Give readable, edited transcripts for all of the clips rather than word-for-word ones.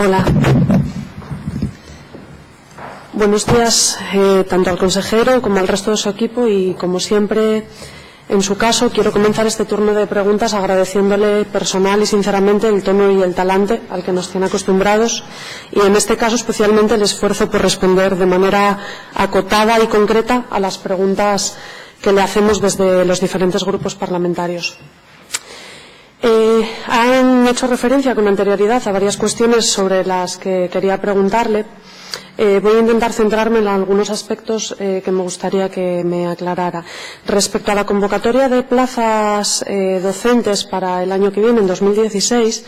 Hola. Buenos días tanto al consejero como al resto de su equipo y, como siempre, en su caso, quiero comenzar este turno de preguntas agradeciéndole personal y sinceramente el tono y el talante al que nos tiene acostumbrados y, en este caso, especialmente el esfuerzo por responder de manera acotada y concreta a las preguntas que le hacemos desde los diferentes grupos parlamentarios. Han hecho referencia con anterioridad a varias cuestiones sobre las que quería preguntarle. Voy a intentar centrarme en algunos aspectos que me gustaría que me aclarara. Respecto a la convocatoria de plazas docentes para el año que viene, en 2016,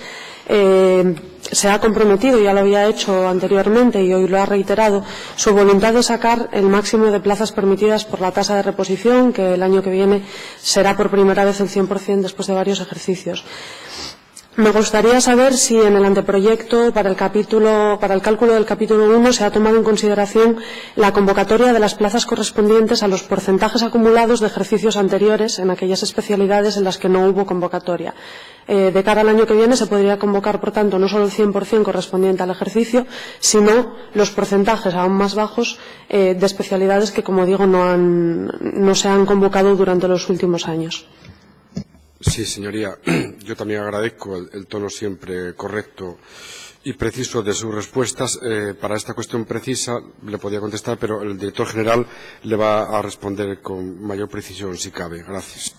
se ha comprometido, ya lo había hecho anteriormente y hoy lo ha reiterado, su voluntad de sacar el máximo de plazas permitidas por la tasa de reposición, que el año que viene será por primera vez el 100% después de varios ejercicios. Me gustaría saber si en el anteproyecto para el cálculo del capítulo 1 se ha tomado en consideración la convocatoria de las plazas correspondientes a los porcentajes acumulados de ejercicios anteriores en aquellas especialidades en las que no hubo convocatoria. De cara al año que viene se podría convocar, por tanto, no solo el 100% correspondiente al ejercicio, sino los porcentajes aún más bajos de especialidades que, como digo, no se han convocado durante los últimos años. Sí, señoría. Yo también agradezco el tono siempre correcto y preciso de sus respuestas. Para esta cuestión precisa le podía contestar, pero el director general le va a responder con mayor precisión, si cabe. Gracias.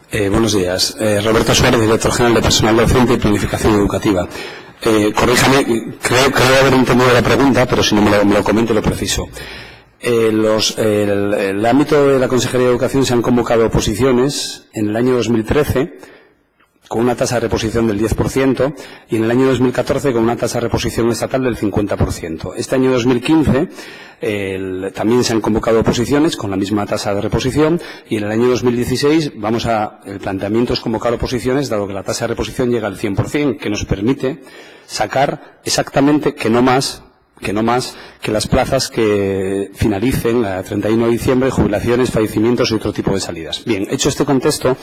Buenos días. Roberto Suárez, director general de Personal Docente y Planificación Educativa. Corríjame, creo haber entendido la pregunta, pero si no me lo comento, lo preciso. El ámbito de la Consejería de Educación se han convocado oposiciones en el año 2013 con una tasa de reposición del 10% y en el año 2014 con una tasa de reposición estatal del 50%. Este año 2015 también se han convocado oposiciones con la misma tasa de reposición y en el año 2016 el planteamiento es convocar oposiciones dado que la tasa de reposición llega al 100%, que nos permite sacar exactamente que no más que las plazas que finalicen a 31 de diciembre, jubilaciones, fallecimientos y otro tipo de salidas. Bien, hecho este contexto,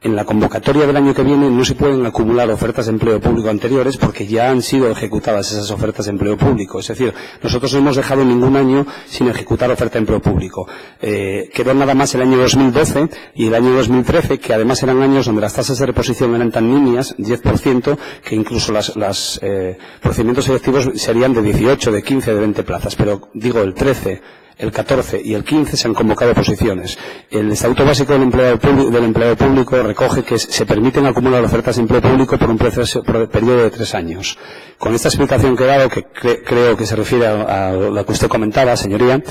en la convocatoria del año que viene no se pueden acumular ofertas de empleo público anteriores porque ya han sido ejecutadas esas ofertas de empleo público. Es decir, nosotros no hemos dejado ningún año sin ejecutar oferta de empleo público. Quedó nada más el año 2012 y el año 2013, que además eran años donde las tasas de reposición eran tan nimias, 10%, que incluso los procedimientos selectivos serían de 18, de 15, de 20 plazas. Pero digo, el 13, el 14 y el 15 se han convocado oposiciones. El Estatuto Básico del Empleado Público recoge que se permiten acumular ofertas de empleo público por un periodo de 3 años. Con esta explicación que he dado, que creo que se refiere a lo que usted comentaba, señoría,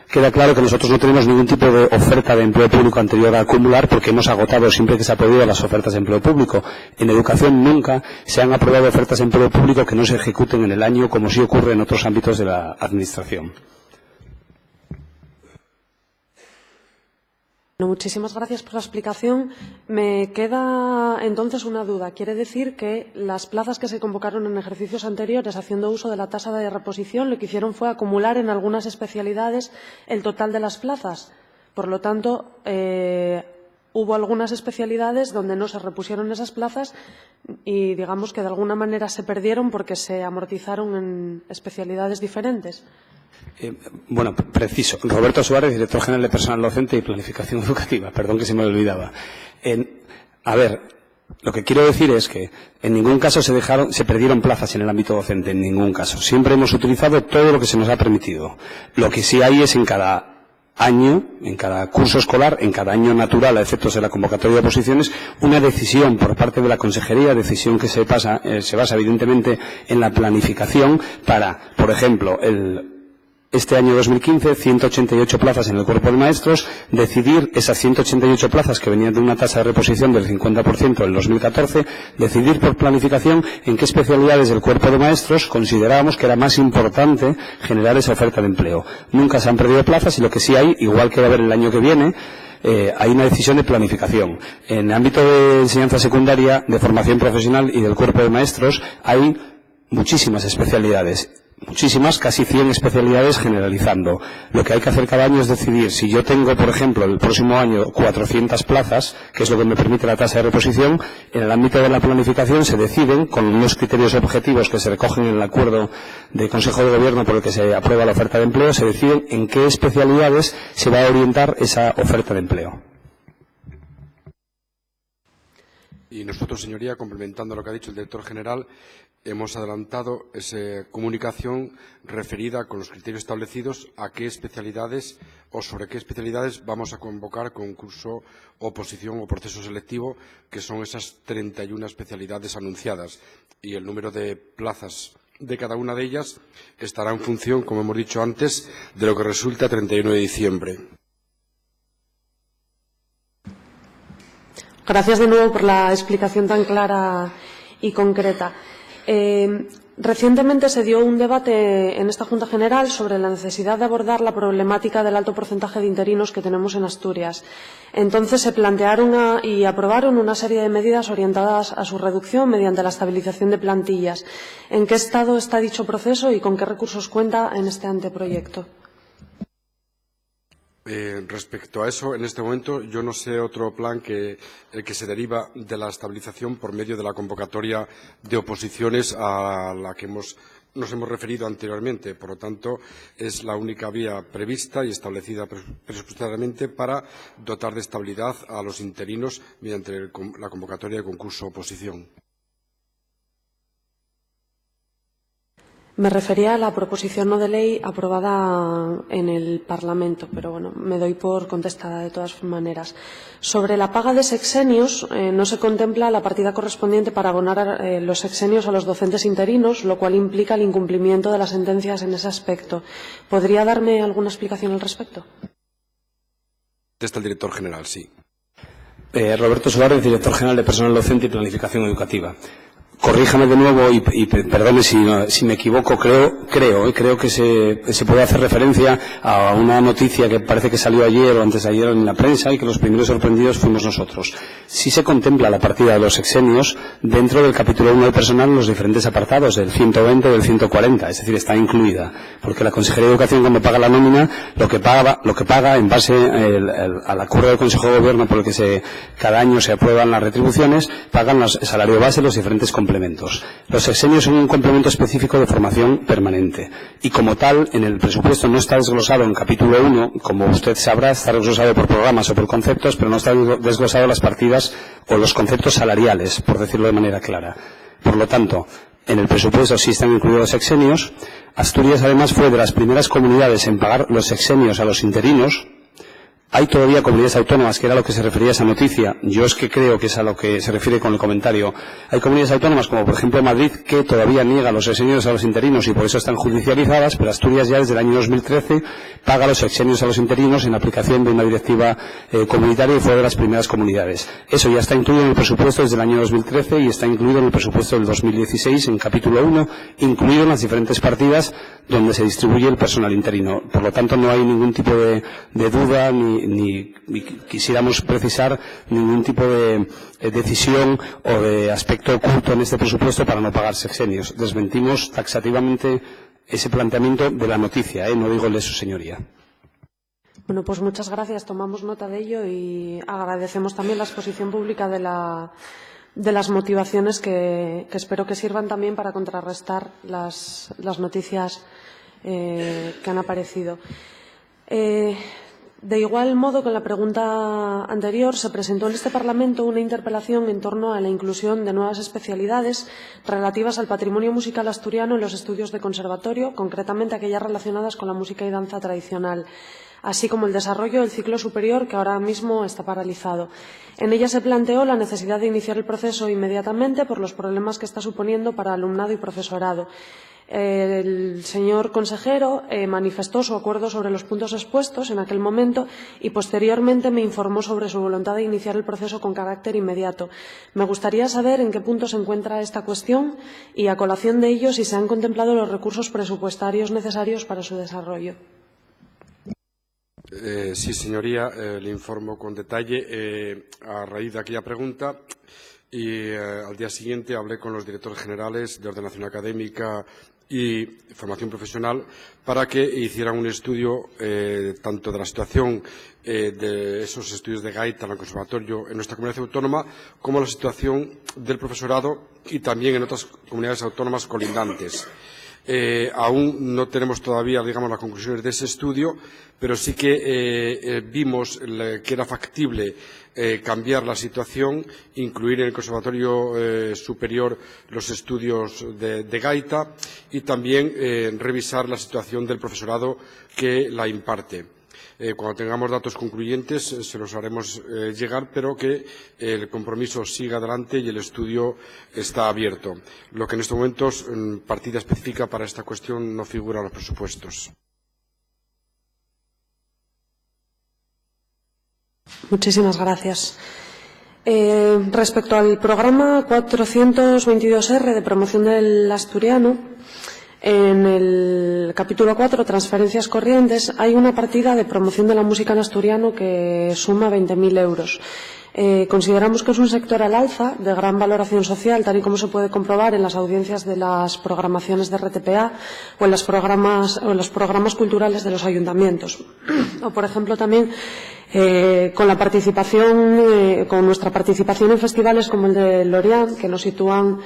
queda claro que nosotros no tenemos ningún tipo de oferta de empleo público anterior a acumular porque hemos agotado siempre que se ha podido las ofertas de empleo público. En educación nunca se han aprobado ofertas de empleo público que no se ejecuten en el año, como sí ocurre en otros ámbitos de la Administración. Muchísimas gracias por la explicación. Me queda entonces una duda. ¿Quiere decir que las plazas que se convocaron en ejercicios anteriores haciendo uso de la tasa de reposición lo que hicieron fue acumular en algunas especialidades el total de las plazas? Por lo tanto, hubo algunas especialidades donde no se repusieron esas plazas y digamos que de alguna manera se perdieron porque se amortizaron en especialidades diferentes. Bueno, preciso. Roberto Suárez, director general de Personal Docente y Planificación Educativa. Perdón que se me olvidaba. A ver, lo que quiero decir es que en ningún caso se perdieron plazas en el ámbito docente, en ningún caso. Siempre hemos utilizado todo lo que se nos ha permitido. Lo que sí hay es en cada año, en cada curso escolar, en cada año natural a efectos de la convocatoria de oposiciones, una decisión por parte de la Consejería, decisión que se basa evidentemente en la planificación para, por ejemplo, este año 2015, 188 plazas en el cuerpo de maestros, decidir esas 188 plazas que venían de una tasa de reposición del 50% en 2014, decidir por planificación en qué especialidades del cuerpo de maestros considerábamos que era más importante generar esa oferta de empleo. Nunca se han perdido plazas y lo que sí hay, igual que va a haber el año que viene, hay una decisión de planificación. En el ámbito de enseñanza secundaria, de formación profesional y del cuerpo de maestros hay muchísimas especialidades. muchísimas, casi 100 especialidades generalizando. Lo que hay que hacer cada año es decidir si yo tengo, por ejemplo, el próximo año 400 plazas, que es lo que me permite la tasa de reposición. En el ámbito de la planificación se deciden con unos criterios objetivos que se recogen en el acuerdo de Consejo de Gobierno por el que se aprueba la oferta de empleo, se deciden en qué especialidades se va a orientar esa oferta de empleo. Y nosotros, señoría, complementando lo que ha dicho el director general, hemos adelantado esa comunicación referida con los criterios establecidos a qué especialidades o sobre qué especialidades vamos a convocar concurso, oposición o proceso selectivo, que son esas 31 especialidades anunciadas. Y el número de plazas de cada una de ellas estará en función, como hemos dicho antes, de lo que resulte a 31 de diciembre. Gracias de nuevo por la explicación tan clara y concreta. Recientemente se dio un debate en esta Junta General sobre la necesidad de abordar la problemática del alto porcentaje de interinos que tenemos en Asturias. Entonces se plantearon y aprobaron una serie de medidas orientadas a su reducción mediante la estabilización de plantillas. ¿En qué estado está dicho proceso y con qué recursos cuenta en este anteproyecto? Respecto a eso, en este momento yo no sé otro plan que el que se deriva de la estabilización por medio de la convocatoria de oposiciones a la que nos hemos referido anteriormente. Por lo tanto, es la única vía prevista y establecida presupuestariamente para dotar de estabilidad a los interinos mediante la convocatoria de concurso oposición. Me refería a la proposición no de ley aprobada en el Parlamento, pero bueno, me doy por contestada de todas maneras. Sobre la paga de sexenios, no se contempla la partida correspondiente para abonar los sexenios a los docentes interinos, lo cual implica el incumplimiento de las sentencias en ese aspecto. ¿Podría darme alguna explicación al respecto? Está el director general, sí. Roberto Suárez, director general de Personal Docente y Planificación Educativa. Corríjame de nuevo y perdone si me equivoco. Creo que se puede hacer referencia a una noticia que parece que salió ayer o antes de ayer en la prensa y que los primeros sorprendidos fuimos nosotros. Sí se contempla la partida de los sexenios dentro del capítulo 1 del personal en los diferentes apartados, del 120 y del 140, es decir, está incluida. Porque la Consejería de Educación, cuando paga la nómina, lo que paga en base al acuerdo del Consejo de Gobierno por el que cada año se aprueban las retribuciones, pagan el salario base los diferentes complementos. Los sexenios son un complemento específico de formación permanente y como tal en el presupuesto no está desglosado en capítulo 1, como usted sabrá, está desglosado por programas o por conceptos, pero no está desglosado las partidas o los conceptos salariales, por decirlo de manera clara. Por lo tanto, en el presupuesto sí están incluidos los sexenios. Asturias además fue de las primeras comunidades en pagar los sexenios a los interinos. Hay todavía comunidades autónomas, que era a lo que se refería esa noticia. Yo es que creo que es a lo que se refiere con el comentario. Hay comunidades autónomas, como por ejemplo Madrid, que todavía niega los sexenios a los interinos y por eso están judicializadas, pero Asturias ya desde el año 2013 paga los sexenios a los interinos en aplicación de una directiva comunitaria y fue de las primeras comunidades. Eso ya está incluido en el presupuesto desde el año 2013 y está incluido en el presupuesto del 2016 en capítulo 1, incluido en las diferentes partidas donde se distribuye el personal interino. Por lo tanto, no hay ningún tipo de duda ni quisiéramos precisar ningún tipo de decisión o de aspecto oculto en este presupuesto para no pagar sexenios. Desmentimos taxativamente ese planteamiento de la noticia, no digo el de su señoría. Bueno, pues muchas gracias. Tomamos nota de ello y agradecemos también la exposición pública de las motivaciones que espero que sirvan también para contrarrestar las noticias que han aparecido. De igual modo que en la pregunta anterior se presentó en este Parlamento una interpelación en torno a la inclusión de nuevas especialidades relativas al patrimonio musical asturiano en los estudios de conservatorio, concretamente aquellas relacionadas con la música y danza tradicional, así como el desarrollo del ciclo superior que ahora mismo está paralizado. En ella se planteó la necesidad de iniciar el proceso inmediatamente por los problemas que está suponiendo para alumnado y profesorado. El señor consejero manifestó su acuerdo sobre los puntos expuestos en aquel momento y posteriormente me informó sobre su voluntad de iniciar el proceso con carácter inmediato. Me gustaría saber en qué punto se encuentra esta cuestión y, a colación de ello, si se han contemplado los recursos presupuestarios necesarios para su desarrollo. Sí, señoría, le informo con detalle. A raíz de aquella pregunta y al día siguiente hablé con los directores generales de ordenación académica y formación profesional para que hicieran un estudio tanto de la situación de esos estudios de gaita en el conservatorio en nuestra comunidad autónoma como la situación del profesorado y también en otras comunidades autónomas colindantes. Aún no tenemos todavía, digamos, las conclusiones de ese estudio, pero sí que vimos que era factible cambiar la situación, incluir en el Conservatorio Superior los estudios de gaita y también revisar la situación del profesorado que la imparte. Cuando tengamos datos concluyentes se los haremos llegar, pero que el compromiso siga adelante y el estudio está abierto. Lo que en estos momentos, partida específica para esta cuestión, no figura en los presupuestos. Muchísimas gracias. Respecto al programa 422R de promoción del asturiano, en el capítulo 4, transferencias corrientes, hay una partida de promoción de la música en asturiano que suma 20.000 euros. Consideramos que es un sector al alza, de gran valoración social, tal y como se puede comprobar en las audiencias de las programaciones de RTPA o en los programas culturales de los ayuntamientos. O, por ejemplo, también con nuestra participación en festivales como el de Lorient, que nos sitúan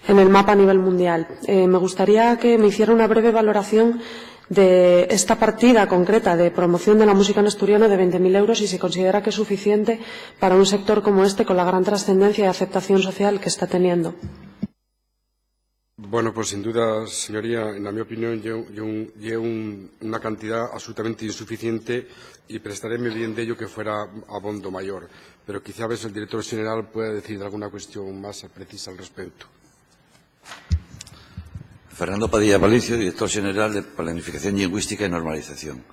en el mapa a nivel mundial. Me gustaría que me hiciera una breve valoración de esta partida concreta de promoción de la música en asturiano de 20.000 euros y si considera que es suficiente para un sector como este con la gran trascendencia y aceptación social que está teniendo. Bueno, pues sin duda, señoría, en la mi opinión, llevo una cantidad absolutamente insuficiente y prestaréme bien de ello que fuera abondo mayor. Pero quizá a veces el director general pueda decir alguna cuestión más precisa al respecto. Fernando Padilla Valencia, director general de Planificación Lingüística y Normalización.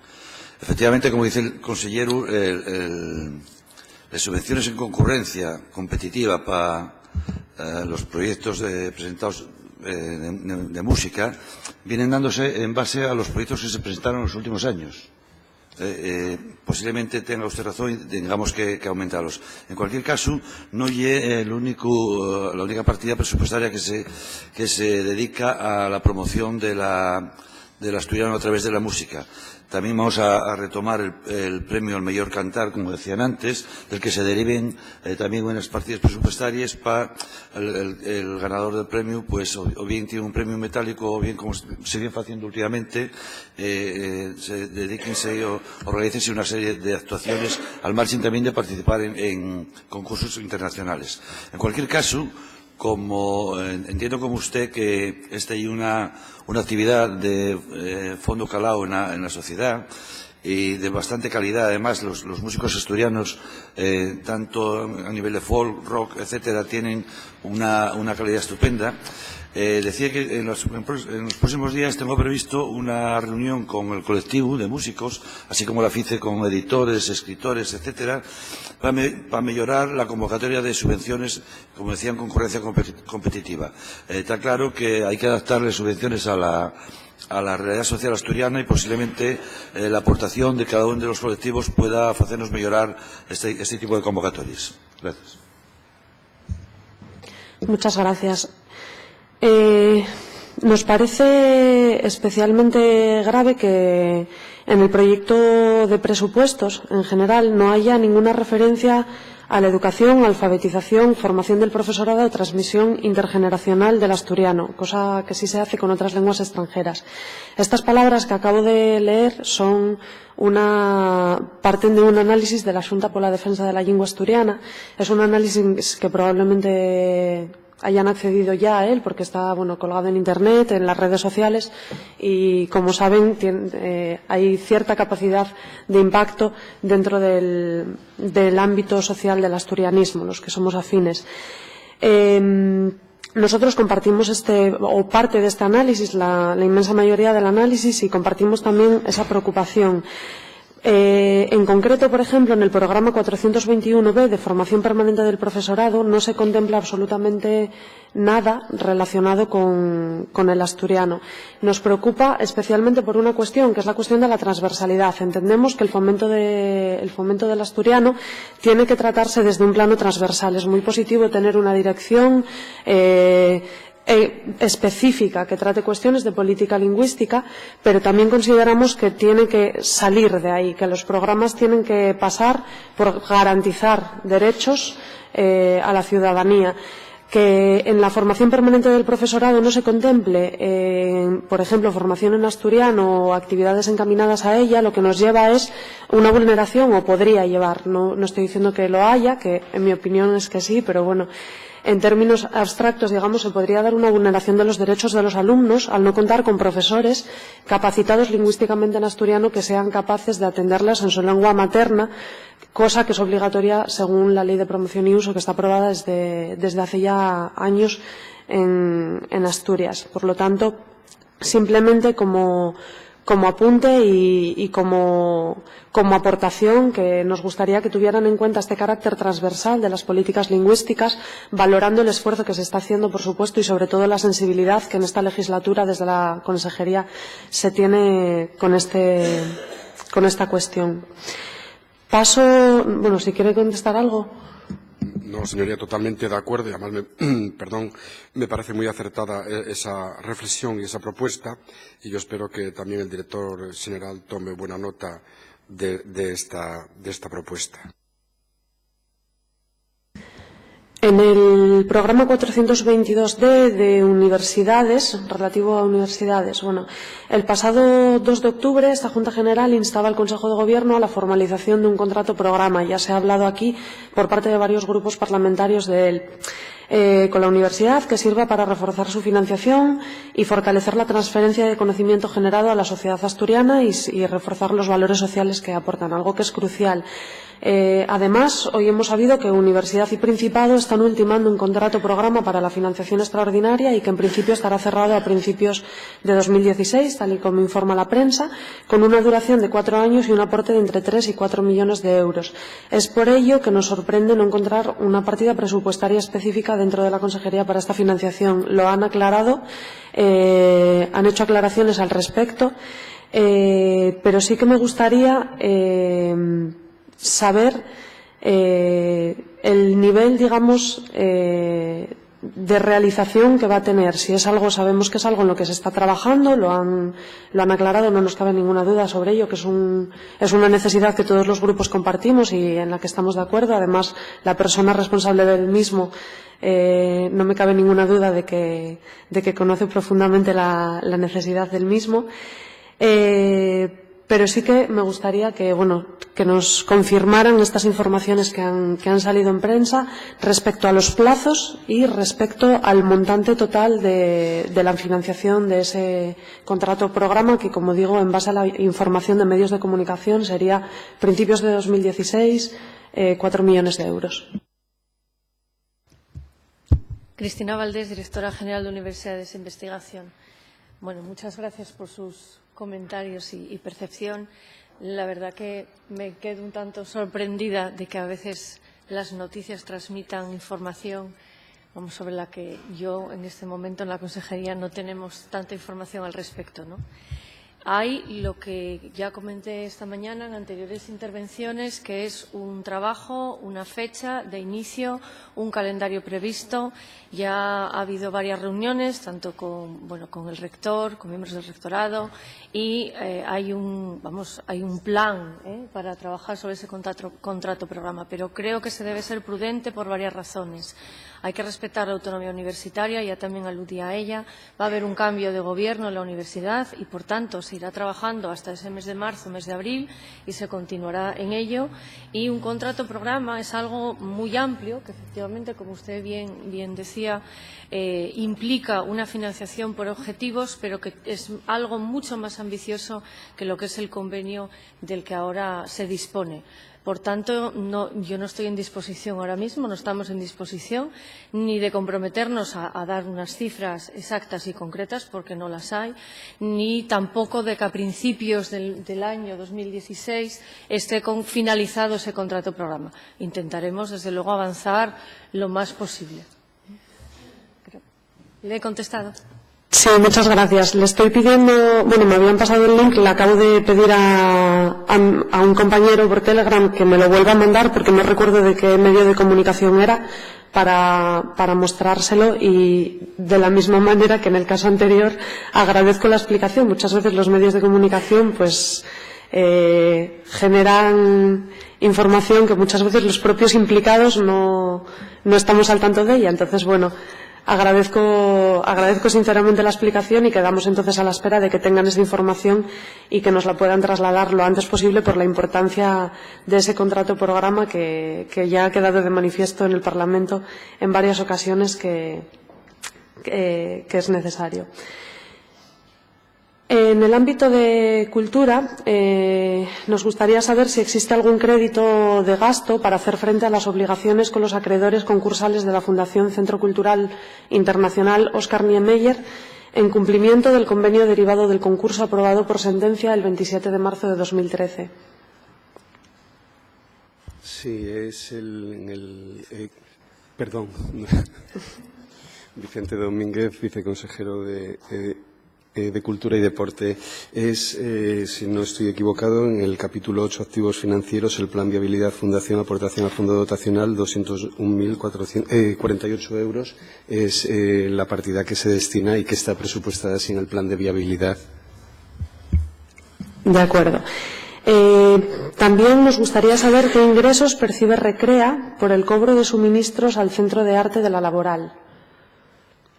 Efectivamente, como dice el consellero, las subvenciones en concurrencia competitiva para los proyectos presentados de música vienen dándose en base a los proyectos que se presentaron en los últimos años. Posiblemente tenga usted razón y tengamos que aumentarlos. En cualquier caso, no es la única partida presupuestaria que se dedica a la promoción del asturiano a través de la música. También vamos a retomar el premio al mejor cantar, como decían antes, del que se deriven también unas partidas presupuestarias para el ganador del premio, pues o bien tiene un premio metálico o bien, como se viene haciendo últimamente, se dedíquense o realícense una serie de actuaciones al margen también de participar en concursos internacionales. En cualquier caso, como entiendo como usted que esta es una actividad de fondo calado en la sociedad y de bastante calidad, además los músicos asturianos, tanto a nivel de folk, rock, etcétera, tienen una calidad estupenda. Decía que en los próximos días tengo previsto una reunión con el colectivo de músicos, así como la FICE con editores, escritores, etcétera, para mejorar la convocatoria de subvenciones, como decía, en concurrencia competitiva. Está claro que hay que adaptar las subvenciones a la realidad social asturiana y posiblemente la aportación de cada uno de los colectivos pueda hacernos mejorar este tipo de convocatorias. Gracias. Muchas gracias. Nos parece especialmente grave que en el proyecto de presupuestos, en general, no haya ninguna referencia a la educación, alfabetización, formación del profesorado o transmisión intergeneracional del asturiano, cosa que sí se hace con otras lenguas extranjeras. Estas palabras que acabo de leer parten de un análisis de la Xunta pola Defensa de la Lingua Asturiana. Es un análisis que probablemente hayan accedido ya a él porque está colgado en Internet, en las redes sociales y, como saben, hay cierta capacidad de impacto dentro del ámbito social del asturianismo, los que somos afines. Nosotros compartimos parte de este análisis, la inmensa mayoría del análisis, y compartimos también esa preocupación. En concreto, por ejemplo, en el programa 421B de formación permanente del profesorado no se contempla absolutamente nada relacionado con el asturiano. Nos preocupa especialmente por una cuestión, que es la cuestión de la transversalidad. Entendemos que el fomento del asturiano tiene que tratarse desde un plano transversal. Es muy positivo tener una dirección específica que trate cuestiones de política lingüística, pero también consideramos que tiene que salir de ahí, que los programas tienen que pasar por garantizar derechos a la ciudadanía. Que en la formación permanente del profesorado no se contemple, por ejemplo, formación en asturiano o actividades encaminadas a ella, lo que nos lleva es una vulneración, o podría llevar, no estoy diciendo que lo haya, que en mi opinión es que sí, pero bueno, en términos abstractos, digamos, se podría dar una vulneración de los derechos de los alumnos al no contar con profesores capacitados lingüísticamente en asturiano que sean capaces de atenderlas en su lengua materna, cosa que es obligatoria según la Ley de Promoción y Uso, que está aprobada desde hace ya años en Asturias. Por lo tanto, simplemente como apunte y como aportación, que nos gustaría que tuvieran en cuenta este carácter transversal de las políticas lingüísticas, valorando el esfuerzo que se está haciendo, por supuesto, y sobre todo la sensibilidad que en esta legislatura desde la Consejería se tiene con esta cuestión. Paso, bueno, si quiere contestar algo. No, señoría, totalmente de acuerdo. Y además, me parece muy acertada esa reflexión y esa propuesta. Y yo espero que también el director general tome buena nota de esta propuesta. En el programa 422D de universidades, relativo a universidades, bueno, el pasado 2 de octubre esta Junta General instaba al Consejo de Gobierno a la formalización de un contrato programa. Ya se ha hablado aquí por parte de varios grupos parlamentarios de él. Con la universidad, que sirva para reforzar su financiación y fortalecer la transferencia de conocimiento generado a la sociedad asturiana y reforzar los valores sociales que aportan, algo que es crucial. Además, hoy hemos sabido que Universidad y Principado están ultimando un contrato programa para la financiación extraordinaria y que en principio estará cerrado a principios de 2016, tal y como informa la prensa, con una duración de 4 años y un aporte de entre 3 y 4 millones de euros. Es por ello que nos sorprende no encontrar una partida presupuestaria específica dentro de la Consejería para esta financiación. Lo han aclarado, han hecho aclaraciones al respecto, pero sí que me gustaría saber el nivel, digamos, de realización que va a tener. Si es algo, sabemos que es algo en lo que se está trabajando, lo han aclarado, no nos cabe ninguna duda sobre ello, que es una necesidad que todos los grupos compartimos y en la que estamos de acuerdo. Además, la persona responsable del mismo no me cabe ninguna duda de que conoce profundamente la necesidad del mismo. Pero sí que me gustaría que nos confirmaran estas informaciones que han salido en prensa respecto a los plazos y respecto al montante total de la financiación de ese contrato programa, que, como digo, en base a la información de medios de comunicación, sería principios de 2016, 4 millones de euros. Cristina Valdés, directora general de Universidades de Investigación. Bueno, muchas gracias por sus comentarios y percepción. La verdad que me quedo un tanto sorprendida de que a veces las noticias transmitan información sobre la que yo en este momento en la Consejería no tenemos tanta información al respecto, ¿no? Hay lo que ya comenté esta mañana en anteriores intervenciones, que es un trabajo, una fecha de inicio, un calendario previsto. Ya ha habido varias reuniones, tanto con el rector, con miembros del rectorado, y hay un plan para trabajar sobre ese contrato programa. Pero creo que se debe ser prudente por varias razones. Hay que respetar la autonomía universitaria, ya también aludí a ella. Va a haber un cambio de gobierno en la universidad y, por tanto, se irá trabajando hasta ese mes de marzo, mes de abril, y se continuará en ello. Y un contrato programa es algo muy amplio, que efectivamente, como usted bien decía, implica una financiación por objetivos, pero que es algo mucho más ambicioso que lo que es el convenio del que ahora se dispone. Por tanto, yo no estoy en disposición ahora mismo, no estamos en disposición ni de comprometernos a dar unas cifras exactas y concretas, porque no las hay, ni tampoco de que a principios del año 2016 esté finalizado ese contrato programa. Intentaremos, desde luego, avanzar lo más posible. ¿Le he contestado? Sí, muchas gracias. Le estoy pidiendo, bueno, me habían pasado el link, le acabo de pedir a un compañero por Telegram que me lo vuelva a mandar porque no recuerdo de qué medio de comunicación era para mostrárselo, y de la misma manera que en el caso anterior agradezco la explicación. Muchas veces los medios de comunicación pues generan información que muchas veces los propios implicados no estamos al tanto de ella. Entonces, bueno, agradezco sinceramente la explicación y quedamos entonces a la espera de que tengan esa información y que nos la puedan trasladar lo antes posible por la importancia de ese contrato programa que ya ha quedado de manifiesto en el Parlamento en varias ocasiones que es necesario. En el ámbito de cultura, nos gustaría saber si existe algún crédito de gasto para hacer frente a las obligaciones con los acreedores concursales de la Fundación Centro Cultural Internacional Oscar Niemeyer en cumplimiento del convenio derivado del concurso aprobado por sentencia el 27 de marzo de 2013. Sí, es perdón, Vicente Domínguez, viceconsejero de Cultura y Deporte. Es, si no estoy equivocado, en el capítulo 8, activos financieros, el plan viabilidad fundación, aportación al fondo dotacional, 201.048 euros. Es la partida que se destina y que está presupuestada así en el plan de viabilidad. De acuerdo. También nos gustaría saber qué ingresos percibe Recrea por el cobro de suministros al Centro de Arte de la Laboral,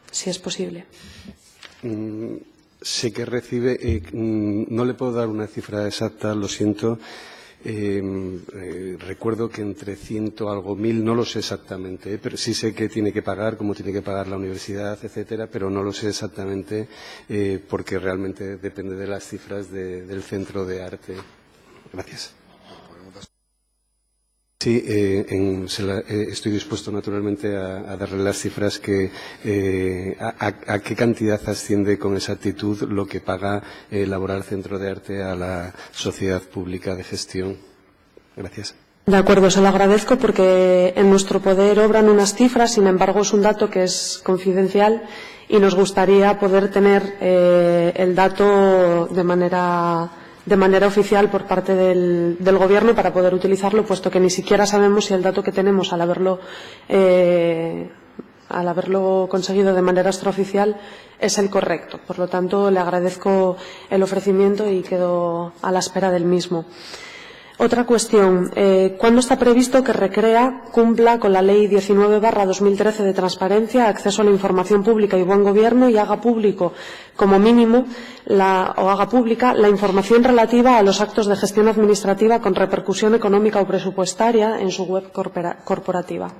si es posible. Sé que recibe, no le puedo dar una cifra exacta, lo siento. Recuerdo que entre 100 algo mil, no lo sé exactamente, pero sí sé que tiene que pagar, como tiene que pagar la universidad, etcétera, pero no lo sé exactamente porque realmente depende de las cifras del Centro de Arte. Gracias. Sí, estoy dispuesto naturalmente a darle las cifras a qué cantidad asciende con exactitud lo que paga Laboral Centro de Arte a la Sociedad Pública de Gestión. Gracias. De acuerdo, se lo agradezco porque en nuestro poder obran unas cifras, sin embargo es un dato que es confidencial y nos gustaría poder tener el dato de manera oficial por parte del Gobierno para poder utilizarlo, puesto que ni siquiera sabemos si el dato que tenemos al haberlo conseguido de manera extraoficial es el correcto. Por lo tanto, le agradezco el ofrecimiento y quedo a la espera del mismo. Otra cuestión. ¿Cuándo está previsto que Recrea cumpla con la Ley 19/2013 de transparencia, acceso a la información pública y buen gobierno y haga público, como mínimo, haga pública la información relativa a los actos de gestión administrativa con repercusión económica o presupuestaria en su web corporativa?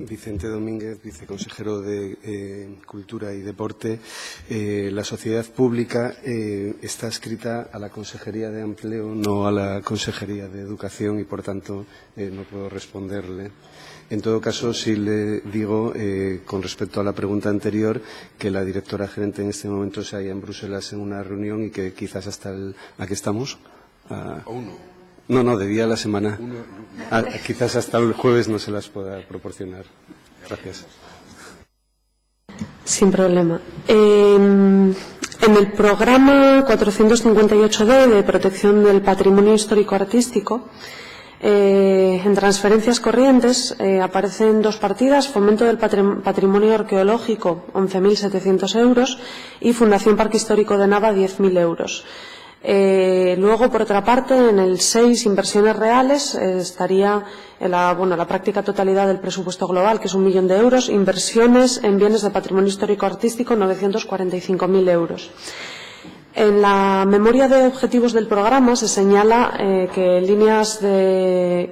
Vicente Domínguez, viceconsejero de Cultura y Deporte. La sociedad pública está adscrita a la Consejería de Empleo, no a la Consejería de Educación, y por tanto no puedo responderle. En todo caso, sí le digo, con respecto a la pregunta anterior, que la directora gerente en este momento se halla en Bruselas en una reunión y que quizás hasta ¿aquí estamos? No, de día a la semana. Quizás hasta el jueves no se las pueda proporcionar. Gracias. Sin problema. En el programa 458D de protección del patrimonio histórico-artístico, en transferencias corrientes aparecen dos partidas: fomento del patrimonio arqueológico, 11.700 euros, y Fundación Parque Histórico de Nava, 10.000 euros. Luego, por otra parte, en el 6, inversiones reales, estaría la práctica totalidad del presupuesto global, que es 1 millón de euros, inversiones en bienes de patrimonio histórico-artístico, 945.000 euros. En la memoria de objetivos del programa se señala que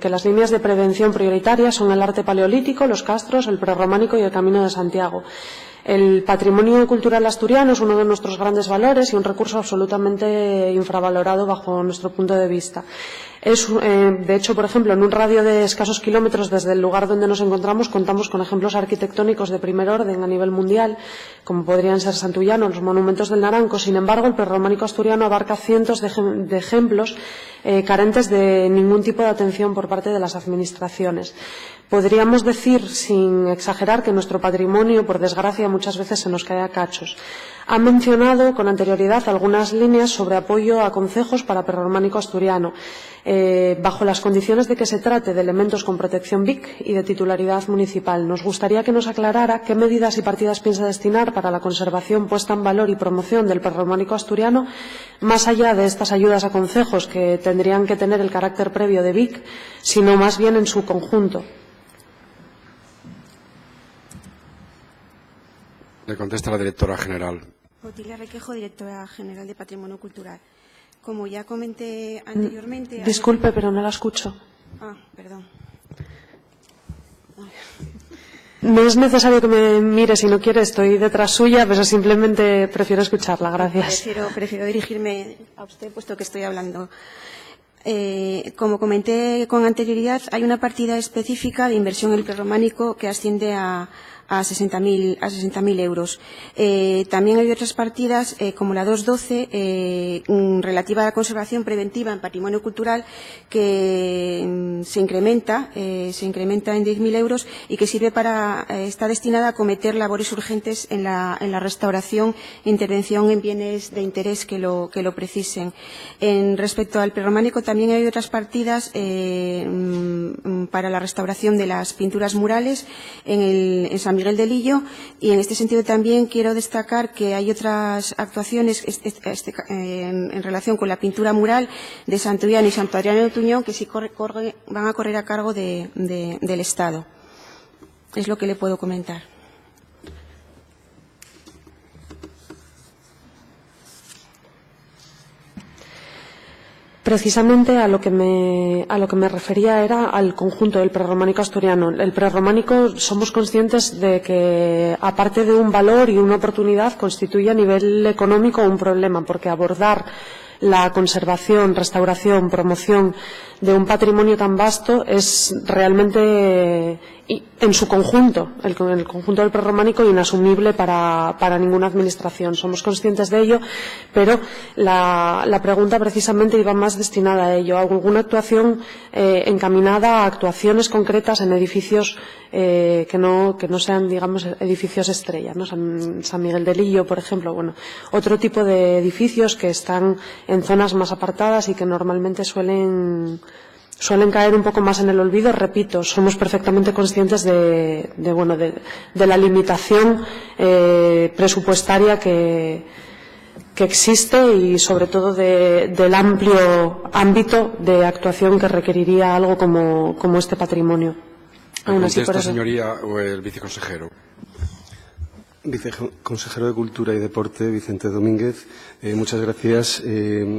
las líneas de prevención prioritarias son el arte paleolítico, los castros, el prerrománico y el Camino de Santiago. El patrimonio cultural asturiano es uno de nuestros grandes valores y un recurso absolutamente infravalorado bajo nuestro punto de vista. De hecho, por ejemplo, en un radio de escasos kilómetros desde el lugar donde nos encontramos contamos con ejemplos arquitectónicos de primer orden a nivel mundial, como podrían ser Santullano, los monumentos del Naranco. Sin embargo, el prerrománico asturiano abarca cientos de ejemplos carentes de ningún tipo de atención por parte de las administraciones. Podríamos decir, sin exagerar, que nuestro patrimonio, por desgracia, muchas veces se nos cae a cachos. Ha mencionado con anterioridad algunas líneas sobre apoyo a concejos para prerrománico asturiano, bajo las condiciones de que se trate de elementos con protección BIC y de titularidad municipal. Nos gustaría que nos aclarara qué medidas y partidas piensa destinar para la conservación, puesta en valor y promoción del prerrománico asturiano, más allá de estas ayudas a concejos que tendrían que tener el carácter previo de BIC, sino más bien en su conjunto. Le contesta la directora general. Otilia Requejo, directora general de Patrimonio Cultural. Como ya comenté anteriormente... Disculpe, pero no la escucho. Perdón. No es necesario que me mire si no quiere, estoy detrás suya, pero simplemente prefiero escucharla. Gracias. Prefiero dirigirme a usted, puesto que estoy hablando. Como comenté con anterioridad, hay una partida específica de inversión en el prerrománico que asciende a 60.000 euros. También hay otras partidas, como la 212, relativa a la conservación preventiva en patrimonio cultural, que se incrementa en 10.000 euros y que está destinada a acometer labores urgentes en la restauración e intervención en bienes de interés que lo precisen. Respecto al prerrománico, también hay otras partidas para la restauración de las pinturas murales en San Miguel de Lillo, y en este sentido también quiero destacar que hay otras actuaciones en relación con la pintura mural de Santullano y Santo Adriano de Tuñón que sí van a correr a cargo del Estado. Es lo que le puedo comentar. Precisamente a lo que me refería era al conjunto del prerrománico asturiano. El prerrománico, somos conscientes de que, aparte de un valor y una oportunidad, constituye a nivel económico un problema, porque abordar la conservación, restauración, promoción de un patrimonio tan vasto es realmente, en su conjunto, el conjunto del prerrománico, inasumible para ninguna administración. Somos conscientes de ello, pero la pregunta precisamente iba más destinada a ello, a alguna actuación encaminada a actuaciones concretas en edificios que no sean, digamos, edificios estrella, ¿no? San Miguel de Lillo, por ejemplo, otro tipo de edificios que están en zonas más apartadas y que normalmente suelen caer un poco más en el olvido. Repito, somos perfectamente conscientes de la limitación presupuestaria que existe y sobre todo del amplio ámbito de actuación que requeriría algo como este patrimonio. Aún así, por eso, señoría, o el viceconsejero. Viceconsejero de Cultura y Deporte, Vicente Domínguez. Muchas gracias.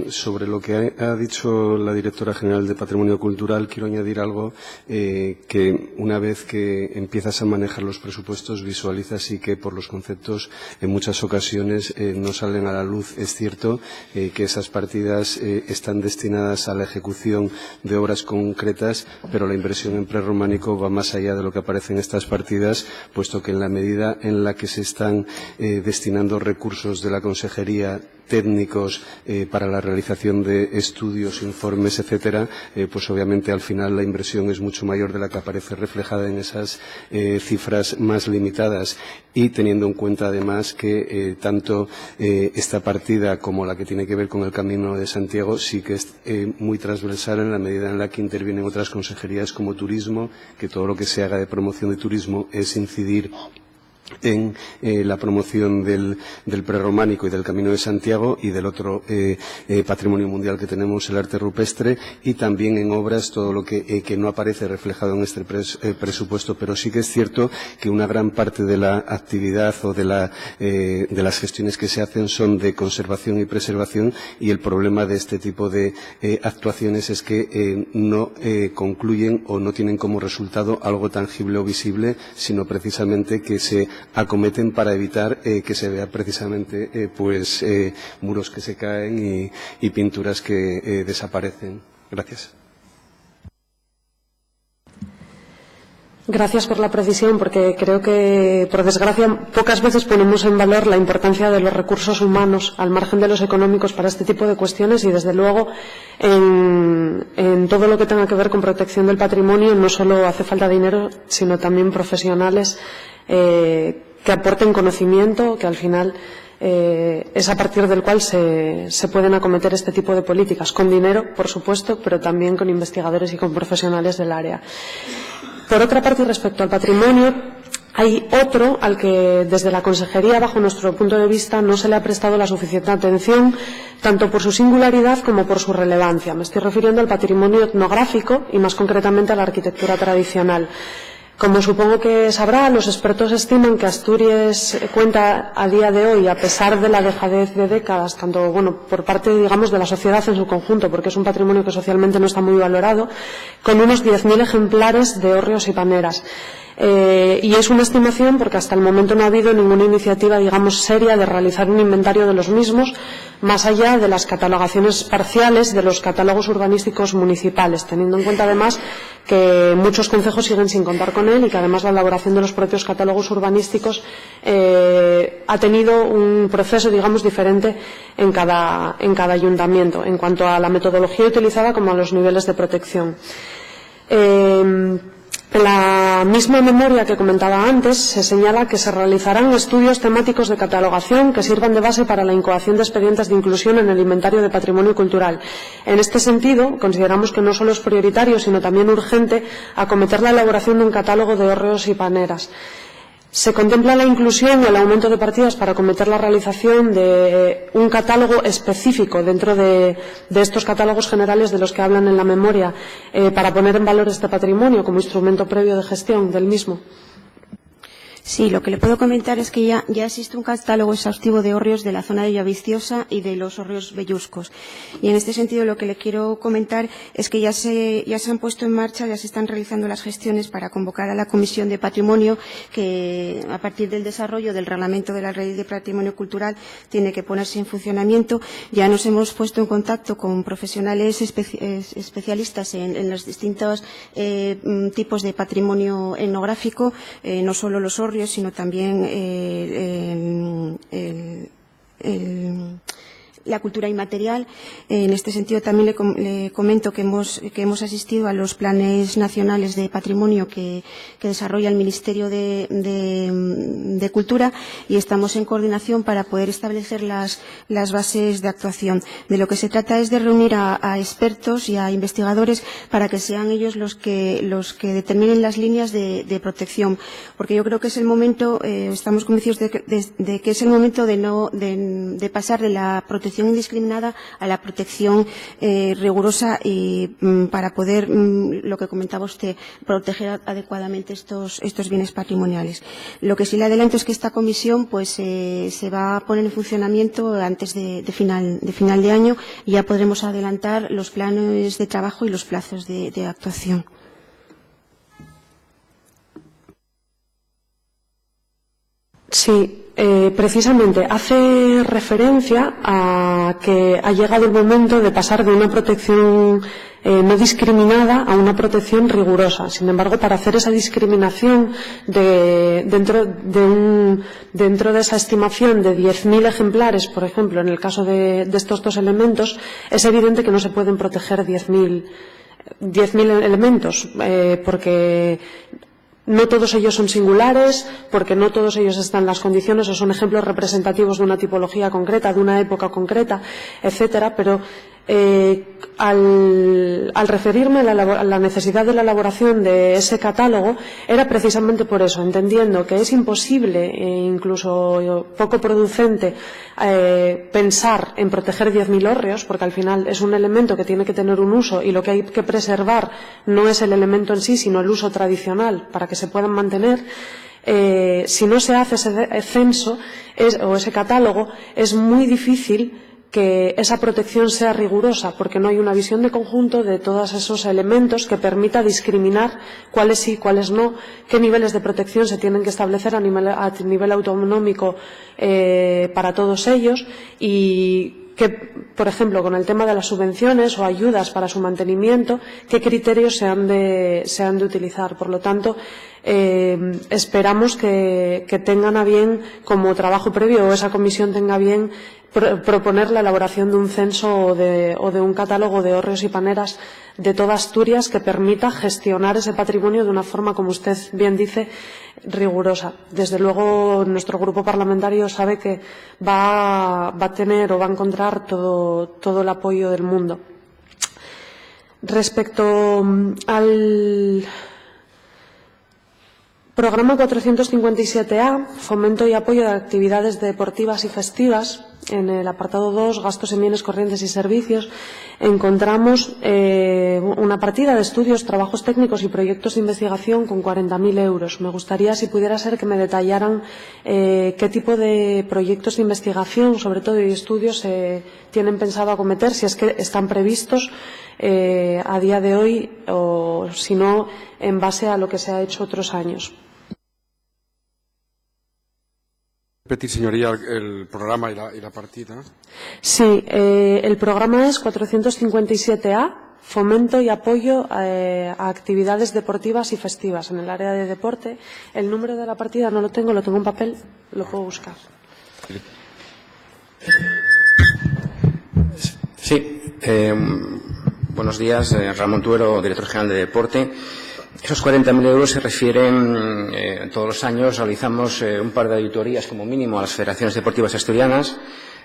Sobre lo que ha dicho la directora general de Patrimonio Cultural, quiero añadir algo que una vez que empiezas a manejar los presupuestos visualizas y que por los conceptos en muchas ocasiones no salen a la luz. Es cierto que esas partidas están destinadas a la ejecución de obras concretas, pero la inversión en prerrománico va más allá de lo que aparece en estas partidas, puesto que en la medida en la que se están destinando recursos de la Consejería técnicos para la realización de estudios, informes, etcétera, pues obviamente al final la inversión es mucho mayor de la que aparece reflejada en esas cifras más limitadas, y teniendo en cuenta además que tanto esta partida como la que tiene que ver con el Camino de Santiago sí que es muy transversal en la medida en la que intervienen otras consejerías como Turismo, que todo lo que se haga de promoción de turismo es incidir en la promoción del prerrománico y del Camino de Santiago, y del otro patrimonio mundial que tenemos, el arte rupestre, y también en obras, todo lo que no aparece reflejado en este presupuesto. Pero sí que es cierto que una gran parte de la actividad o de las gestiones que se hacen son de conservación y preservación, y el problema de este tipo de actuaciones es que no concluyen o no tienen como resultado algo tangible o visible, sino precisamente que se acometen para evitar que se vea precisamente muros que se caen y pinturas que desaparecen. Gracias. Gracias por la precisión, porque creo que, por desgracia, pocas veces ponemos en valor la importancia de los recursos humanos al margen de los económicos para este tipo de cuestiones y, desde luego, en todo lo que tenga que ver con protección del patrimonio no solo hace falta dinero, sino también profesionales que aporten conocimiento, que al final es a partir del cual se pueden acometer este tipo de políticas, con dinero, por supuesto, pero también con investigadores y con profesionales del área. Por otra parte, y respecto al patrimonio, hay otro al que desde la Consejería, bajo nuestro punto de vista, no se le ha prestado la suficiente atención, tanto por su singularidad como por su relevancia. Me estoy refiriendo al patrimonio etnográfico y, más concretamente, a la arquitectura tradicional. Como supongo que sabrá, los expertos estiman que Asturias cuenta a día de hoy, a pesar de la dejadez de décadas, tanto por parte, digamos, de la sociedad en su conjunto, porque es un patrimonio que socialmente no está muy valorado, con unos 10.000 ejemplares de hórreos y paneras. Y es una estimación porque hasta el momento no ha habido ninguna iniciativa, digamos, seria de realizar un inventario de los mismos, más allá de las catalogaciones parciales de los catálogos urbanísticos municipales, teniendo en cuenta además que muchos concejos siguen sin contar con él y que además la elaboración de los propios catálogos urbanísticos ha tenido un proceso, digamos, diferente en cada ayuntamiento, en cuanto a la metodología utilizada como a los niveles de protección. En la misma memoria que comentaba antes, se señala que se realizarán estudios temáticos de catalogación que sirvan de base para la incoación de expedientes de inclusión en el inventario de patrimonio cultural. En este sentido, consideramos que no solo es prioritario, sino también urgente acometer la elaboración de un catálogo de hórreos y paneras. Se contempla la inclusión y el aumento de partidas para acometer la realización de un catálogo específico dentro de estos catálogos generales de los que hablan en la memoria, para poner en valor este patrimonio como instrumento previo de gestión del mismo. Sí, lo que le puedo comentar es que ya existe un catálogo exhaustivo de hórreos de la zona de Villaviciosa y de los hórreos belluscos. Y en este sentido lo que le quiero comentar es que ya se han puesto en marcha, ya se están realizando las gestiones para convocar a la Comisión de Patrimonio, que a partir del desarrollo del reglamento de la Ley de Patrimonio Cultural tiene que ponerse en funcionamiento. Ya nos hemos puesto en contacto con profesionales especialistas en los distintos tipos de patrimonio etnográfico, no solo los hórreos, sino también la cultura inmaterial. En este sentido también le comento que hemos asistido a los planes nacionales de patrimonio que desarrolla el Ministerio de Cultura, y estamos en coordinación para poder establecer las bases de actuación. De lo que se trata es de reunir a expertos y a investigadores para que sean ellos los que determinen las líneas de protección, porque yo creo que es el momento, estamos convencidos de que es el momento de pasar de la protección indiscriminada a la protección rigurosa, y para poder, lo que comentaba usted, proteger adecuadamente estos bienes patrimoniales. Lo que sí le adelanto es que esta comisión se va a poner en funcionamiento antes de final de año, y ya podremos adelantar los planes de trabajo y los plazos de actuación. Sí, precisamente hace referencia a que ha llegado el momento de pasar de una protección no discriminada a una protección rigurosa. Sin embargo, para hacer esa discriminación dentro de esa estimación de 10.000 ejemplares, por ejemplo, en el caso de estos dos elementos, es evidente que no se pueden proteger 10.000 elementos, porque no todos ellos son singulares, porque no todos ellos están en las condiciones o son ejemplos representativos de una tipología concreta, de una época concreta, etcétera, pero al referirme a la necesidad de la elaboración de ese catálogo era precisamente por eso, entendiendo que es imposible e incluso poco producente pensar en proteger 10.000 hórreos, porque al final es un elemento que tiene que tener un uso, y lo que hay que preservar no es el elemento en sí, sino el uso tradicional para que se puedan mantener. Si no se hace ese censo o ese catálogo, es muy difícil que esa protección sea rigurosa, porque no hay una visión de conjunto de todos esos elementos que permita discriminar cuáles sí, cuáles no, qué niveles de protección se tienen que establecer a nivel autonómico para todos ellos, y que, por ejemplo, con el tema de las subvenciones o ayudas para su mantenimiento, qué criterios se han de utilizar. Por lo tanto, esperamos que tengan a bien, como trabajo previo, o esa comisión tenga a bien proponer la elaboración de un censo o de un catálogo de hórreos y paneras de toda Asturias que permita gestionar ese patrimonio de una forma, como usted bien dice, rigurosa. Desde luego, nuestro grupo parlamentario sabe que va a tener o va a encontrar todo el apoyo del mundo. Respecto al programa 457A, fomento y apoyo de actividades deportivas y festivas, en el apartado 2, gastos en bienes corrientes y servicios, encontramos una partida de estudios, trabajos técnicos y proyectos de investigación con 40.000 euros. Me gustaría, si pudiera ser, que me detallaran qué tipo de proyectos de investigación, sobre todo, y estudios tienen pensado acometer, si es que están previstos a día de hoy o, si no, en base a lo que se ha hecho otros años. Repetir, señoría, el programa y la partida. Sí, el programa es 457A, fomento y apoyo a actividades deportivas y festivas en el área de deporte. El número de la partida no lo tengo en papel, lo puedo buscar. Sí, buenos días, Ramón Tuero, director general de Deporte. Esos 40.000 euros se refieren, todos los años realizamos un par de auditorías como mínimo a las federaciones deportivas asturianas.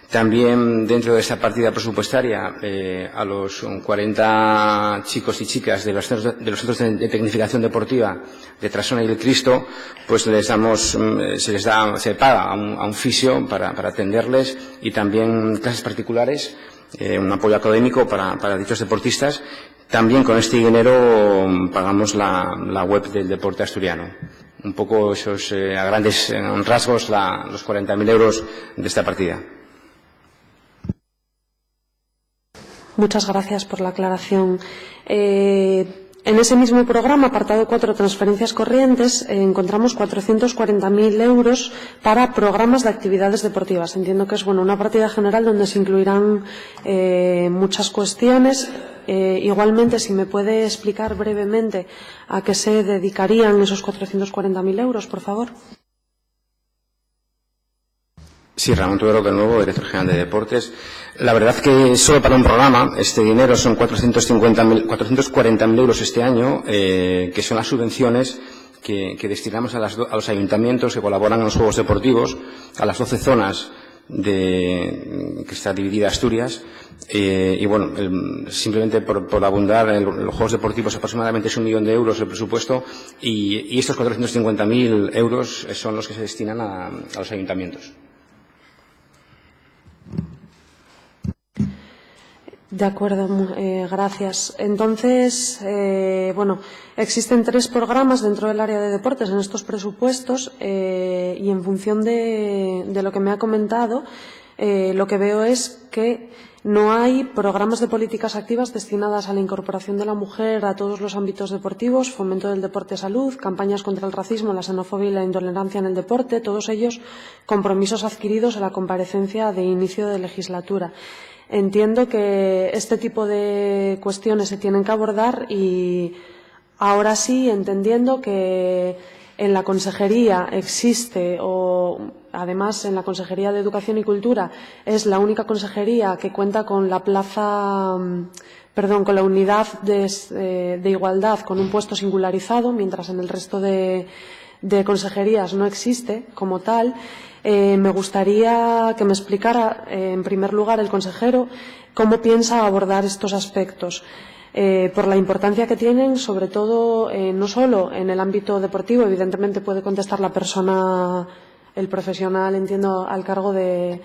También dentro de esa partida presupuestaria a los 40 chicos y chicas de los centros de tecnificación deportiva de Trasona y del Cristo, pues se paga a un fisio para atenderles, y también clases particulares, un apoyo académico para dichos deportistas. También con este dinero pagamos la web del deporte asturiano. Un poco esos, a grandes rasgos, los 40.000 euros de esta partida. Muchas gracias por la aclaración. En ese mismo programa, apartado 4, transferencias corrientes, encontramos 440.000 euros para programas de actividades deportivas. Entiendo que es una partida general donde se incluirán muchas cuestiones. Igualmente, si me puede explicar brevemente a qué se dedicarían esos 440.000 euros, por favor. Sí, Ramón Tuero, de nuevo, director general de Deportes. La verdad que solo para un programa, este dinero son 440.000 euros este año, que son las subvenciones que destinamos a los ayuntamientos que colaboran en los Juegos Deportivos, a las 12 zonas que está dividida Asturias. Y bueno, simplemente por abundar, los Juegos Deportivos aproximadamente es 1 millón de euros el presupuesto, y estos 450.000 euros son los que se destinan a los ayuntamientos. De acuerdo, gracias. Entonces, existen 3 programas dentro del área de deportes en estos presupuestos, y en función de lo que me ha comentado, lo que veo es que no hay programas de políticas activas destinadas a la incorporación de la mujer a todos los ámbitos deportivos, fomento del deporte salud, campañas contra el racismo, la xenofobia y la intolerancia en el deporte, todos ellos compromisos adquiridos a la comparecencia de inicio de legislatura. Entiendo que este tipo de cuestiones se tienen que abordar, y ahora sí, entendiendo que en la Consejería existe, o además en la Consejería de Educación y Cultura es la única consejería que cuenta con la con la unidad de igualdad con un puesto singularizado, mientras en el resto de consejerías no existe como tal. Me gustaría que me explicara, en primer lugar, el consejero cómo piensa abordar estos aspectos, por la importancia que tienen, sobre todo, no solo en el ámbito deportivo. Evidentemente puede contestar la persona, el profesional, entiendo, al cargo del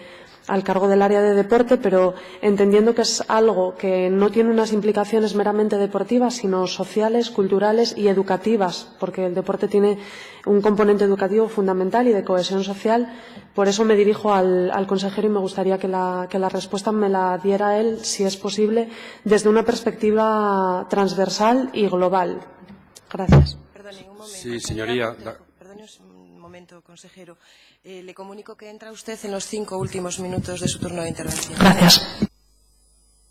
área de deporte, pero entendiendo que es algo que no tiene unas implicaciones meramente deportivas, sino sociales, culturales y educativas, porque el deporte tiene un componente educativo fundamental y de cohesión social. Por eso me dirijo al consejero, y me gustaría que la respuesta me la diera él, si es posible, desde una perspectiva transversal y global. Gracias. Sí, señoría. momento, consejero. Le comunico que entra usted en los 5 últimos minutos de su turno de intervención. Gracias.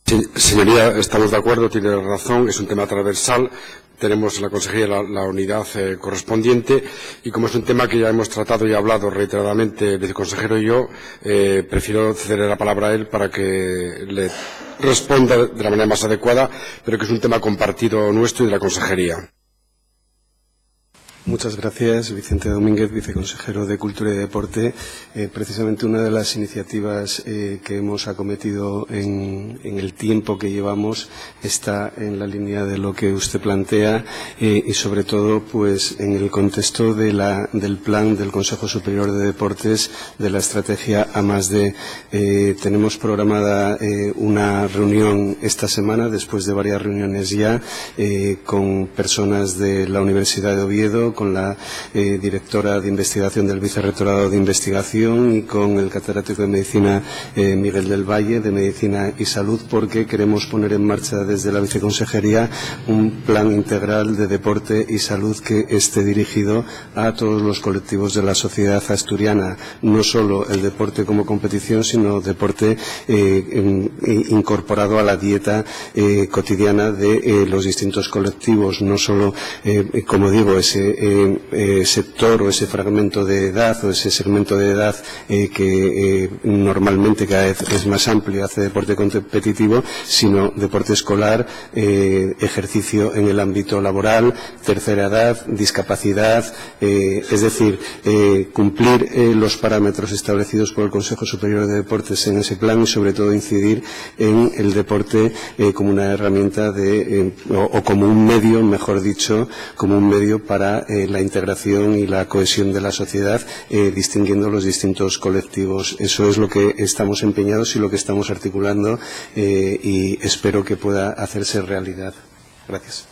Sí, señoría, estamos de acuerdo, tiene razón, es un tema transversal. Tenemos en la Consejería la unidad correspondiente y como es un tema que ya hemos tratado y hablado reiteradamente el viceconsejero y yo, prefiero cederle la palabra a él para que le responda de la manera más adecuada, pero que es un tema compartido nuestro y de la Consejería. Muchas gracias, Vicente Domínguez, viceconsejero de Cultura y Deporte. Precisamente una de las iniciativas que hemos acometido en el tiempo que llevamos está en la línea de lo que usted plantea y sobre todo pues en el contexto del plan del Consejo Superior de Deportes de la estrategia A+D. Tenemos programada una reunión esta semana, después de varias reuniones ya, con personas de la Universidad de Oviedo, con la directora de investigación del Vicerrectorado de Investigación y con el catedrático de Medicina Miguel del Valle, de Medicina y Salud, porque queremos poner en marcha desde la Viceconsejería un plan integral de deporte y salud que esté dirigido a todos los colectivos de la sociedad asturiana, no solo el deporte como competición, sino deporte incorporado a la dieta cotidiana de los distintos colectivos, no solo, como digo, ese sector o ese fragmento de edad o ese segmento de edad que normalmente cada vez es más amplio, hace deporte competitivo, sino deporte escolar, ejercicio en el ámbito laboral, tercera edad, discapacidad, es decir, cumplir los parámetros establecidos por el Consejo Superior de Deportes en ese plan y sobre todo incidir en el deporte como una herramienta o como un medio, mejor dicho, como un medio para la integración y la cohesión de la sociedad, distinguiendo los distintos colectivos. Eso es lo que estamos empeñados y lo que estamos articulando y espero que pueda hacerse realidad. Gracias.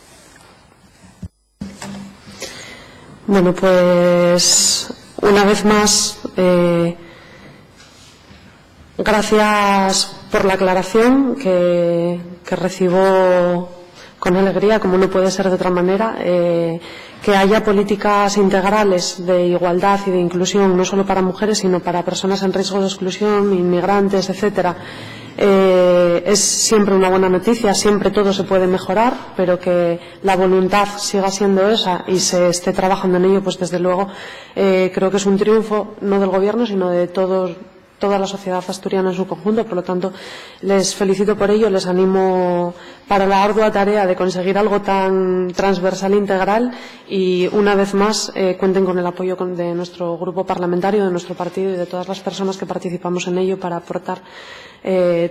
Bueno, pues una vez más, gracias por la aclaración que recibo con alegría, como no puede ser de otra manera. Que haya políticas integrales de igualdad y de inclusión, no solo para mujeres, sino para personas en riesgo de exclusión, inmigrantes, etcétera, es siempre una buena noticia. Siempre todo se puede mejorar, pero que la voluntad siga siendo esa y se esté trabajando en ello, pues desde luego creo que es un triunfo no del Gobierno, sino de toda la sociedad asturiana en su conjunto. Por lo tanto, les felicito por ello, les animo para la ardua tarea de conseguir algo tan transversal e integral y, una vez más, cuenten con el apoyo de nuestro grupo parlamentario, de nuestro partido y de todas las personas que participamos en ello para aportar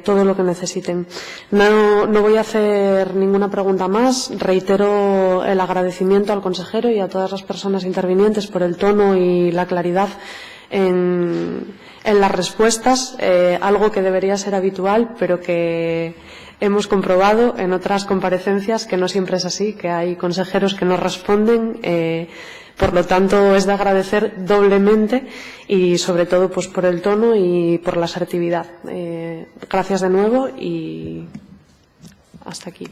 todo lo que necesiten. No voy a hacer ninguna pregunta más. Reitero el agradecimiento al consejero y a todas las personas intervinientes por el tono y la claridad en las respuestas, algo que debería ser habitual, pero que hemos comprobado en otras comparecencias que no siempre es así, que hay consejeros que no responden. Por lo tanto, es de agradecer doblemente y, sobre todo, pues por el tono y por la asertividad. Gracias de nuevo y hasta aquí.